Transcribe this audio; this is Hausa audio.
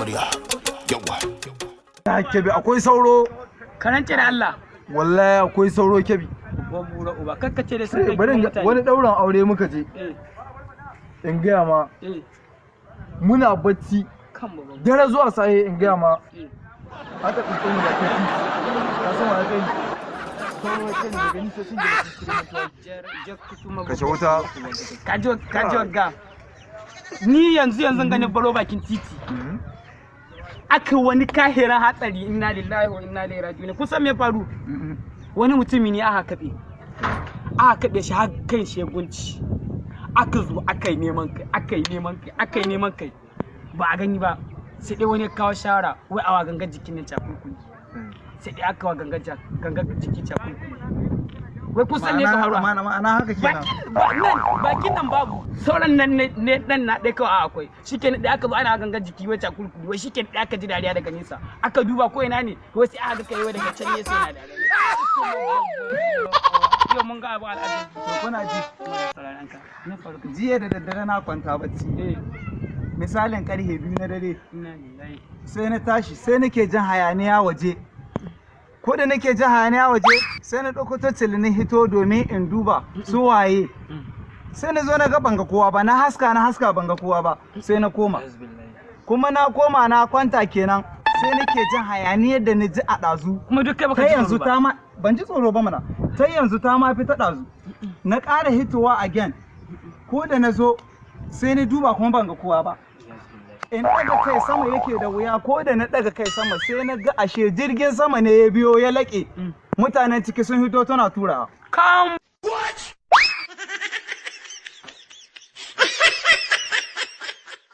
amarya. Yawa. Ta kebi akwai sauro. Karance da Allah. Wallahi akwai sauro kebi. Bura uba kakkace da sun kai mutane. Wani dauran aure muka je. In gaya ma. Muna bacci. Dare zuwa saye in gaya ma. Aka tsinto mu da kaci. Ka san wa kai. Kashe wuta. Kaji ga. Ni yanzu ganin baro bakin titi. Aka wani kahiran hatsari inna lillahi wa inna ilaihi raji'un. Kusan me faru? Wani mutumi ne aka kabe shi har kan shegunci. Aka zo aka yi neman kai ba a gani ba. Sai dai wani kawo shawara wai awa gangar jikin nan cakulkuli. Sai dai aka wa gangar jiki cakulkuli. Wai kusan ne ka faruwa ma'ana haka kenan bakin nan babu sauran nan ne dan na dai kawai akwai shikenan da aka zo ana gangar jiki wai cakulkuli wai shikenan da aka ji dariya daga nesa aka duba ko ina ne wai sai aka kai wai daga can nesa yana dariya yau mun ga abu al'adu to kuna ji na faru jiya da daddare na kwanta bacci misalin karfe 2 na dare sai na tashi sai nake jin hayaniya waje ko da nake jin hayaniya waje sai na ɗauko tattalin hito domin in duba su waye sai na zo na ga banga kowa ba na haska banga kowa ba sai na koma kuma na koma na kwanta kenan sai nake jin hayaniyar da na ji a ɗazu kuma duk kai baka ji yanzu ta ma ban ji tsoro ba mana ta yanzu ta ma fi ta ɗazu na ƙara hitowa again ko da na zo sai na duba kuma banga kowa ba in daga kai sama yake da wuya ko da na daga kai sama sai na ga ashe jirgin sama ne ya biyo ya laƙe mutanen ciki sun hito tana turawa